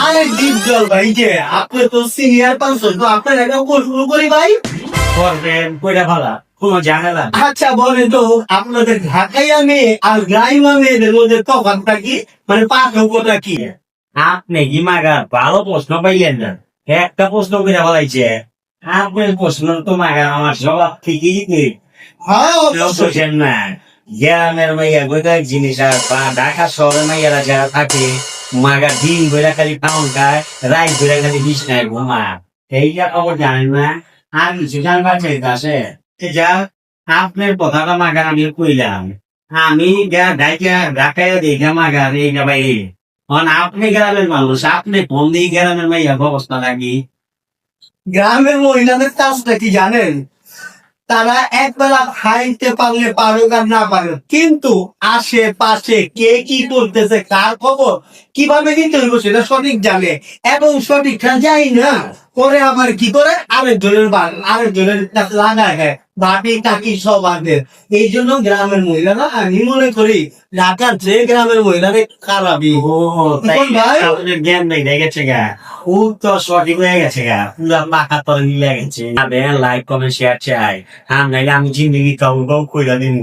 আরে ডিপজল ভাই যে আপনি তো সিনিয়র পারসন, তো আপনার একটা প্রশ্ন করি ভাই। করবেন কইরা ভালা কোনো ঝামেলা না। আচ্ছা বলেন তো, আপনাদের ঢাকাইয়া মেয়ে আর গ্রাইমা মেয়েদের মধ্যে তফাৎটা কি, মানে পার্থক্যটা কি? আপনি কি মাগা ভালো প্রশ্ন পাইলেন না, একটা প্রশ্ন করে বলাইছে। আপনার প্রশ্ন তো মাগা আমার জবাব ঠিকই দিতে হ্যাঁ অবশ্যই। বুঝছেন না। গ্রামের মাইয়া গোটা জিনিস আর বা ঢাকা শহরের মাইয়ারা যারা থাকে মাগা দিন বেলা খালি খাওন খায়, রাত বেলা খালি বিছনায় ঘুমা। এইটা খবর জানেন না, আর কিছু জানবার চাইতে যা আপনার কথাটা মাগা আমি কইলাম। আমি ঢাকায় দেখা মাগা এইটা বাইরে আপনি গ্রামের মানুষ, আপনি কোন দিকে গ্রামের মাইয়া অবস্থা লাগি। গ্রামের মহিলাদের কাজটা কি জানেন? তারা একবেলা খাইতে পারলে পারুক আর না পারুক, কিন্তু আশেপাশে কে কি করতেছে, কার খবর কিভাবে নিতে হইব সেটা সঠিক জানে, এবং সঠিকটা যাই না করে আবার কি করে আরেকজনের কাছে লাগায় খায়, ভাবি কাকি সব আগে। এই জন্য গ্রামের মহিলারা আমি মনে করি ঢাকার যে গ্রামের মহিলাদের খারাপই। ও তাই এখন ভাই আপনাদের জ্ঞান নেই গেছে গা, ও তো সঠিক হয়ে গেছে গা, পুরা মাথা তলে মিলে গেছে। লাইক কমেন্ট শেয়ার চাই, নাইলে আমি জিন্দগি কাউ কাউ কইরা দিন।